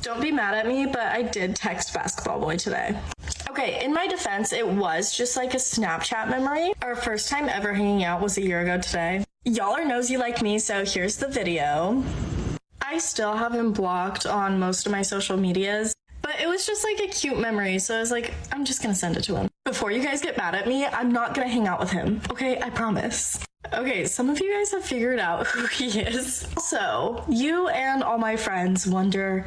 Don't be mad at me, but I did text Basketball Boy today. Okay, in my defense, it was just like a Snapchat memory. Our first time ever hanging out was a year ago today. Y'all are nosy like me, so here's the video. I still have him blocked on most of my social medias, but it was just like a cute memory, so I was like, I'm just gonna send it to him. Before you guys get mad at me, I'm not gonna hang out with him, okay? I promise. Okay, some of you guys have figured out who he is. So, you and all my friends wonder,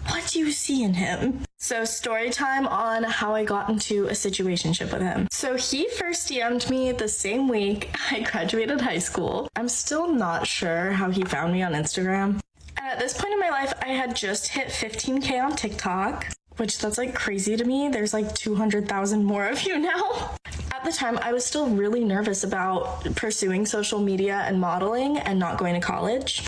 what do you see in him? So, story time on how I got into a situationship with him. So, he first DM'd me the same week I graduated high school. I'm still not sure how he found me on Instagram. And at this point in my life, I had just hit 15K on TikTok, which that's like crazy to me. There's like 200,000 more of you now. At the time, I was still really nervous about pursuing social media and modeling and not going to college.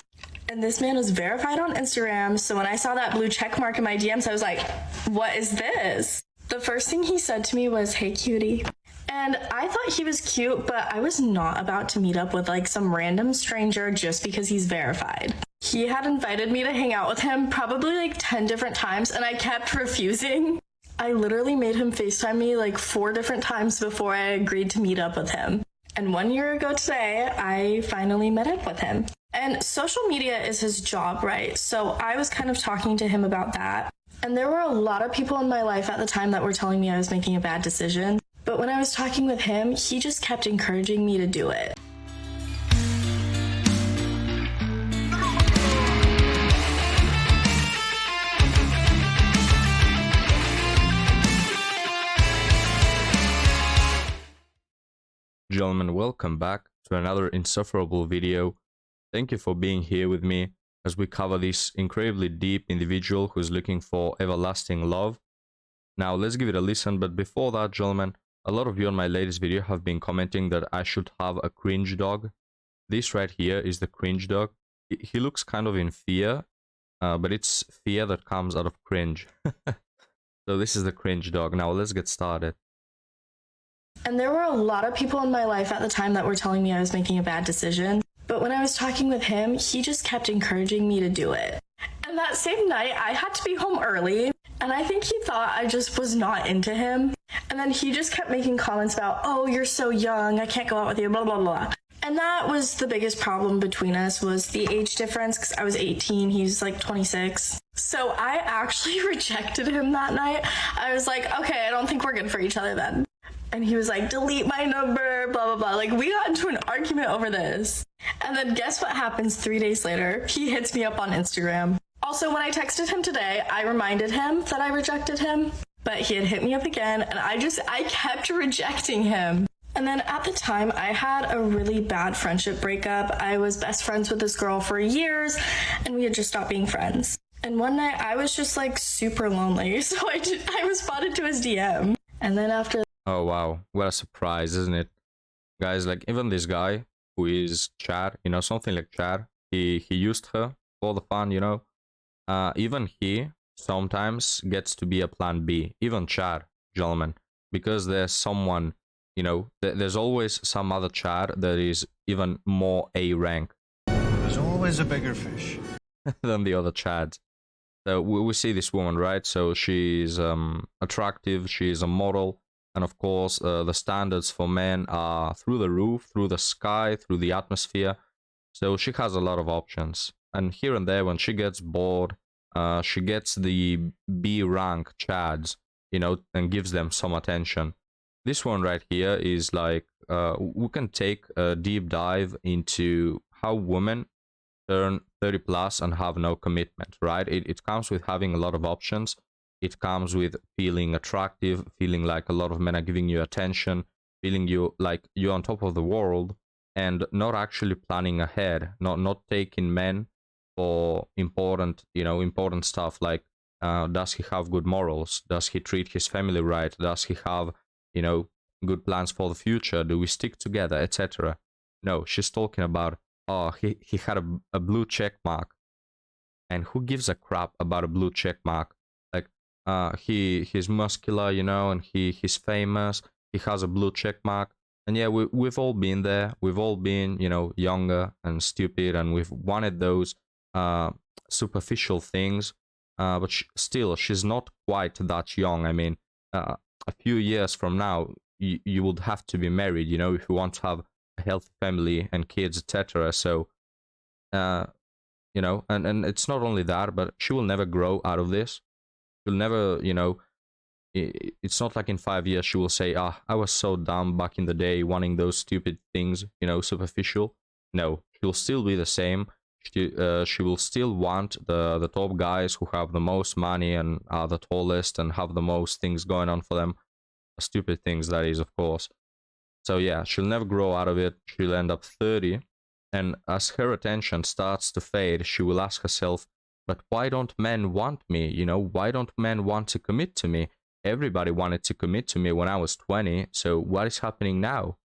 And this man was verified on Instagram, so when I saw that blue check mark in my DMs, I was like, what is this? The first thing he said to me was, hey cutie. And I thought he was cute, but I was not about to meet up with like some random stranger just because he's verified. He had invited me to hang out with him probably like 10 different times, and I kept refusing. I literally made him FaceTime me like 4 different times before I agreed to meet up with him. And 1 year ago today, I finally met up with him. And social media is his job, right? So I was kind of talking to him about that. And there were a lot of people in my life at the time that were telling me I was making a bad decision. But when I was talking with him, he just kept encouraging me to do it. Gentlemen, welcome back to another insufferable video. Thank you for being here with me as we cover this incredibly deep individual who's looking for everlasting love. Now let's give it a listen, but before that, gentlemen, a lot of you on my latest video have been commenting that I should have a cringe dog. This right here is the cringe dog. He looks kind of in fear, but it's fear that comes out of cringe. So this is the cringe dog. Now let's get started. And there were a lot of people in my life at the time that were telling me I was making a bad decision. But when I was talking with him, he just kept encouraging me to do it. And that same night, I had to be home early. And I think he thought I just was not into him. And then he just kept making comments about, oh, you're so young, I can't go out with you, blah, blah, blah. And that was the biggest problem between us, was the age difference, because I was 18, he's like 26. So I actually rejected him that night. I was like, okay, I don't think we're good for each other then. And he was like, delete my number, blah, blah, blah. Like, we got into an argument over this. And then guess what happens 3 days later? He hits me up on Instagram. Also, when I texted him today, I reminded him that I rejected him, but he had hit me up again, and I kept rejecting him. And then at the time, I had a really bad friendship breakup. I was best friends with this girl for years, and we had just stopped being friends. And one night, I was just like super lonely, so I responded to his DM. And then after... Oh wow, what a surprise, isn't it? Guys, like even this guy who is Chad, you know, something like Chad, he used her for the fun, you know. Even he sometimes gets to be a plan B, even Chad, gentlemen, because there's someone, you know, there's always some other Chad that is even more A rank. There's always a bigger fish than the other Chads. So we see this woman, right? So she's attractive, she's a model. And of course, the standards for men are through the roof, through the sky, through the atmosphere. So she has a lot of options. And here and there, when she gets bored, she gets the B rank Chads, you know, and gives them some attention. This one right here is like, we can take a deep dive into how women turn 30 plus and have no commitment, right? It comes with having a lot of options. It comes with feeling attractive, feeling like a lot of men are giving you attention, feeling you like you're on top of the world, and not actually planning ahead, not taking men for important, you know, important stuff like, does he have good morals? Does he treat his family right? Does he have, you know, good plans for the future? Do we stick together, etc.? No, she's talking about, oh, he had a blue check mark. And who gives a crap about a blue check mark? He's muscular, you know, and he's famous. He has a blue check mark. And yeah, we've all been there. We've all been, you know, younger and stupid, and we've wanted those superficial things. but still, she's not quite that young. I mean, a few years from now, you would have to be married, you know, if you want to have a healthy family and kids, etc. So, you know, and it's not only that, but she will never grow out of this. She'll never, you know, it's not like in 5 years she will say, ah, I was so dumb back in the day wanting those stupid things, you know, superficial. No, she'll still be the same. She will still want the top guys who have the most money and are the tallest and have the most things going on for them. Stupid things, that is, of course. So yeah, she'll never grow out of it. She'll end up 30, and as her attention starts to fade, she will ask herself, but why don't men want me? You know, why don't men want to commit to me? Everybody wanted to commit to me when I was 20, so what is happening now?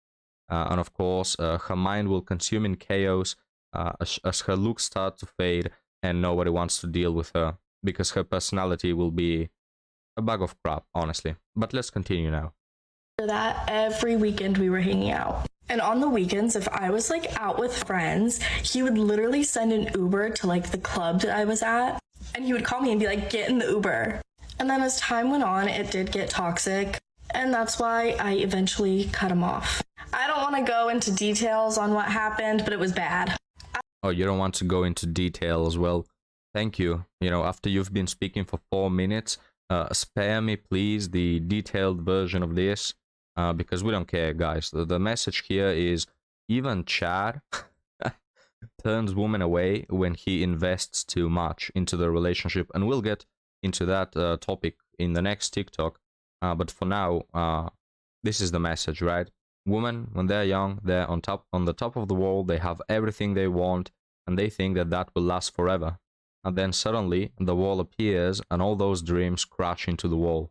And of course, her mind will consume in chaos as her looks start to fade, and nobody wants to deal with her because her personality will be a bag of crap, honestly. But let's continue now. After that, every weekend we were hanging out. And on the weekends, if I was like out with friends, he would literally send an Uber to like the club that I was at. And he would call me and be like, get in the Uber. And then as time went on, it did get toxic. And that's why I eventually cut him off. I don't want to go into details on what happened, but it was bad. Oh, you don't want to go into details? Well, thank you. You know, after you've been speaking for 4 minutes, spare me, please, the detailed version of this, because we don't care, guys. The message here is even Chad turns women away when he invests too much into the relationship, and we'll get into that topic in the next TikTok. But for now, this is the message, right? Women, when they're young, they're on the top of the world. They have everything they want, and they think that that will last forever. And then suddenly the wall appears, and all those dreams crash into the wall.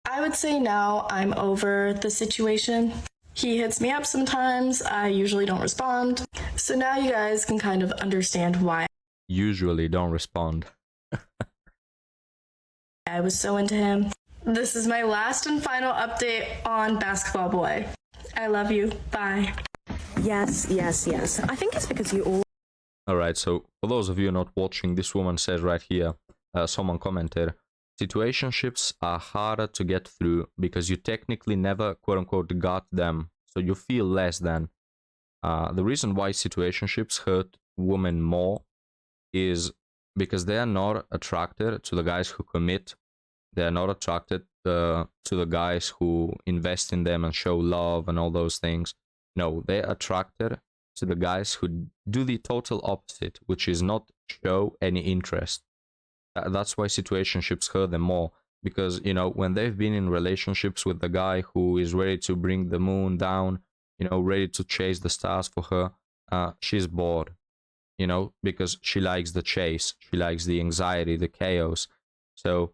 I would say now I'm over the situation. He hits me up sometimes. I usually don't respond. So now you guys can kind of understand why Usually don't respond. I was so into him. This is my last and final update on Basketball Boy. I love you. Bye. Yes. I think it's because you all. Alright, so for those of you not watching, this woman says right here, someone commented, situationships are harder to get through because you technically never quote-unquote got them, so you feel less than. The reason why situationships hurt women more is because they are not attracted to the guys who commit. They are not attracted to the guys who invest in them and show love and all those things. No, they are attracted to the guys who do the total opposite, which is not show any interest. That's why situationships hurt them more, because, you know, when they've been in relationships with the guy who is ready to bring the moon down, you know, ready to chase the stars for her, she's bored, you know, because she likes the chase, she likes the anxiety, the chaos. So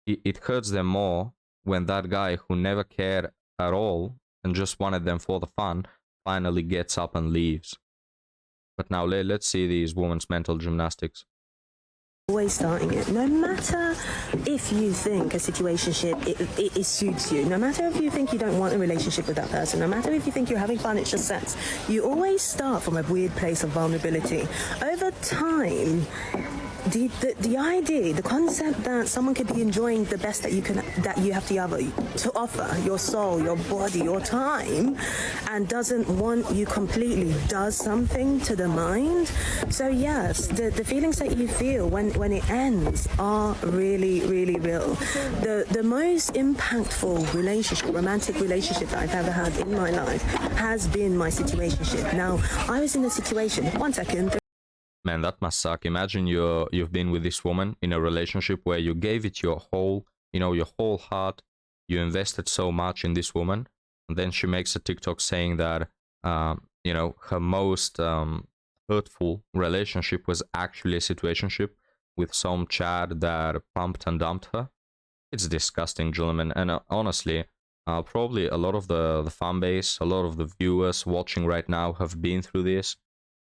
it hurts them more when that guy who never cared at all and just wanted them for the fun finally gets up and leaves. But now let's see these women's mental gymnastics. Always starting it, no matter if you think a situationship it suits you, no matter if you think you don't want a relationship with that person, no matter if you think you're having fun, it's just sex, you always start from a weird place of vulnerability. Over time, the idea, the concept that someone could be enjoying the best that you have to offer, your soul, your body, your time, and doesn't want you completely, does something to the mind. So yes, the feelings that you feel when it ends are really, really real. The most impactful relationship, romantic relationship that I've ever had in my life has been my situationship. Now, I was in a situation, 1 second. Man, that must suck. Imagine you've been with this woman in a relationship where you gave it your whole, you know, your whole heart. You invested so much in this woman, and then she makes a TikTok saying that, you know, her most hurtful relationship was actually a situationship with some Chad that pumped and dumped her. It's disgusting, gentlemen. And honestly, probably a lot of the fan base, a lot of the viewers watching right now have been through this.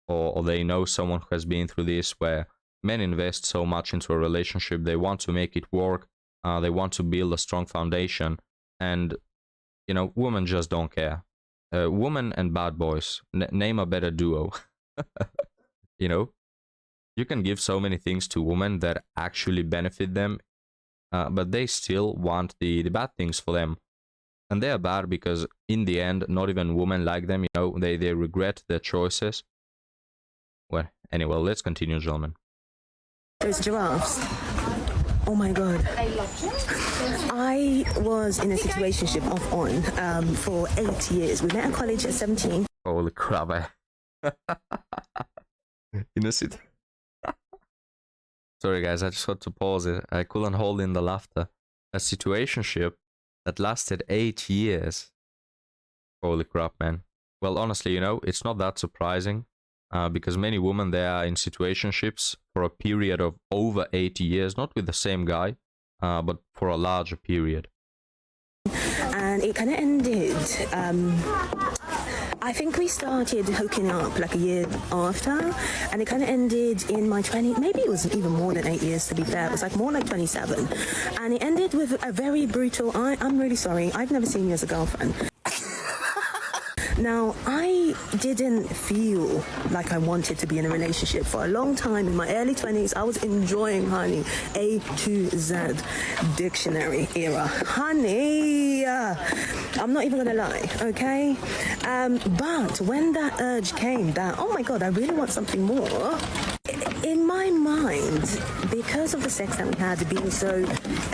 Or they know someone who has been through this, where men invest so much into a relationship, they want to make it work, they want to build a strong foundation, and, you know, women just don't care. Women and bad boys, name a better duo. You know, You can give so many things to women that actually benefit them, but they still want the bad things for them. And they are bad because in the end, not even women like them, you know, they regret their choices. Well, anyway, let's continue, gentlemen. Those giraffes. Oh my god. I was in a situationship off on for 8 years. We met at college at 17. Holy crap, in a sit. Sorry guys, I just had to pause it. I couldn't hold in the laughter. A situationship that lasted 8 years. Holy crap, man. Well, honestly, you know, it's not that surprising. Because many women, they are in situationships for a period of over 80 years, not with the same guy, but for a larger period. And it kind of ended. I think we started hooking up like a year after, and it kind of ended in my 20s. Maybe it was even more than 8 years, to be fair. It was like more like 27. And it ended with a very brutal, I'm really sorry, I've never seen you as a girlfriend. Now, I didn't feel like I wanted to be in a relationship for a long time. In my early 20s, I was enjoying, honey, A to Z dictionary era. Honey, I'm not even gonna lie, okay? But when that urge came that, oh my God, I really want something more, in my mind, because of the sex that we had being so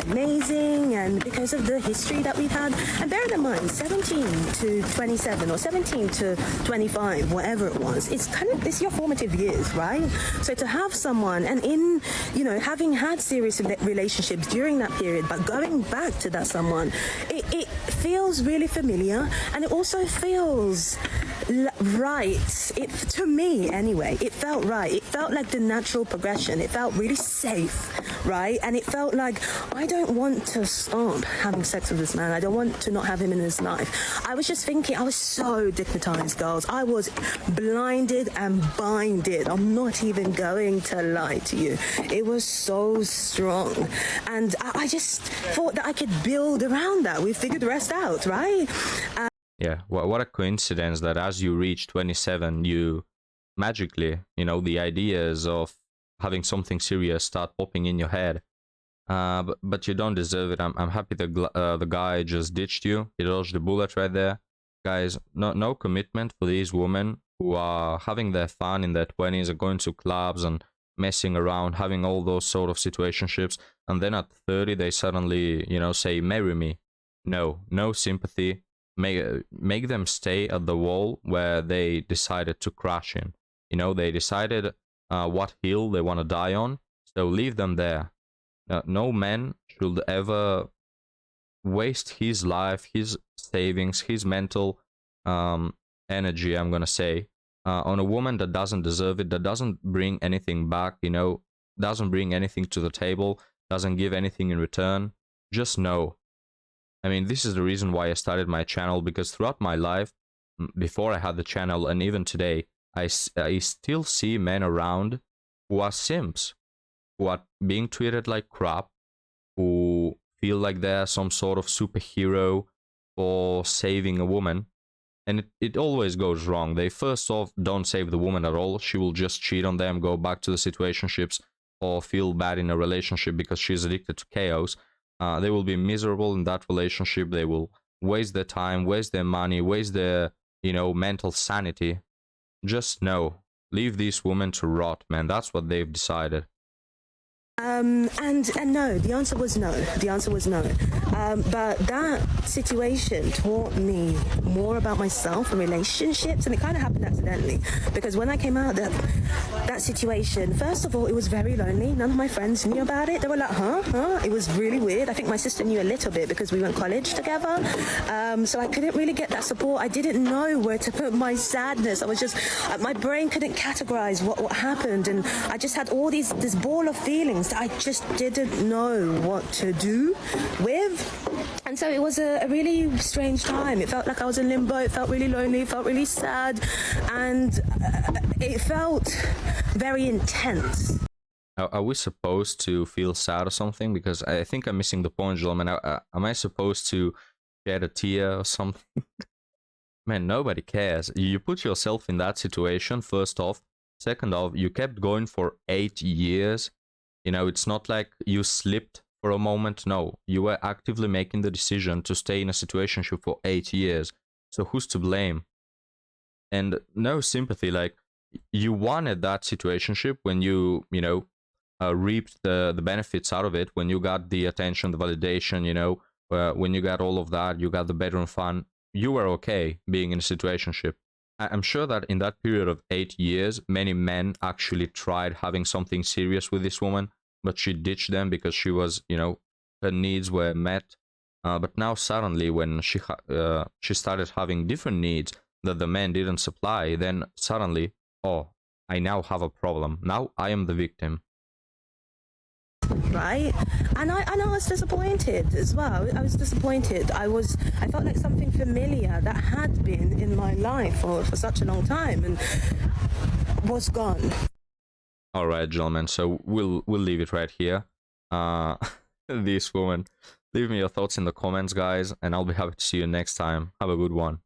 amazing and because of the history that we've had, and bear in mind, 17 to 27 or 17 to 25, whatever it was, it's your formative years, right? So to have someone, and in, you know, having had serious relationships during that period, but going back to that someone, it feels really familiar, and it also feels right. To me, anyway, it felt right. It felt like the natural progression. It felt really safe, right? And it felt like, I don't want to stop having sex with this man. I don't want to not have him in his life. I was just thinking, I was so dignitized, girls. I was blinded and binded. I'm not even going to lie to you. It was so strong. And I just thought that I could build around that. We figured the rest out, right? Yeah, what a coincidence that as you reach 27, you magically, you know, the ideas of having something serious start popping in your head. But you don't deserve it. I'm happy the guy just ditched you. He dodged the bullet right there. Guys, no commitment for these women who are having their fun in their 20s and going to clubs and messing around, having all those sort of situationships. And then at 30, they suddenly, you know, say, marry me. No sympathy. Make them stay at the wall where they decided to crash in. You know, they decided what hill they want to die on, so leave them there. No man should ever waste his life, his savings, his mental energy, I'm gonna say, on a woman that doesn't deserve it, that doesn't bring anything back, you know, doesn't bring anything to the table, doesn't give anything in return. Just know. I mean, this is the reason why I started my channel, because throughout my life, before I had the channel and even today, I still see men around who are simps, who are being treated like crap, who feel like they're some sort of superhero for saving a woman. And it always goes wrong. They first off don't save the woman at all. She will just cheat on them, go back to the situationships, or feel bad in a relationship because she's addicted to chaos. They will be miserable in that relationship. They will waste their time, waste their money, waste their, you know, mental sanity. Just know, leave these women to rot, man. That's what they've decided. And no, the answer was no. The answer was no. But that situation taught me more about myself and relationships, and it kind of happened accidentally. Because when I came out of that situation, first of all, it was very lonely. None of my friends knew about it. They were like, huh? It was really weird. I think my sister knew a little bit because we went to college together. So I couldn't really get that support. I didn't know where to put my sadness. I was just, my brain couldn't categorize what happened. And I just had all this ball of feelings that I just didn't know what to do with. And so it was a really strange time. It felt like I was in limbo. It felt really lonely. It felt really sad. And it felt very intense. Are we supposed to feel sad or something? Because I think I'm missing the point, gentlemen. Am I supposed to shed a tear or something? Man, nobody cares. You put yourself in that situation, first off. Second off, you kept going for 8 years. You know, it's not like you slipped for a moment. No, you were actively making the decision to stay in a situationship for 8 years. So who's to blame? And no sympathy, like, you wanted that situationship when you know, reaped the benefits out of it, when you got the attention, the validation, you know, when you got all of that, you got the bedroom fun, you were okay being in a situationship. I'm sure that in that period of 8 years, many men actually tried having something serious with this woman, but she ditched them because she was, you know, her needs were met. But now suddenly, when she started having different needs that the men didn't supply, then suddenly, oh, I now have a problem. Now I am the victim. Right, and I was disappointed as well. I was disappointed. I felt like something familiar that had been in my life for such a long time and was gone. All right, gentlemen. So we'll leave it right here. This woman. Leave me your thoughts in the comments, guys, and I'll be happy to see you next time. Have a good one.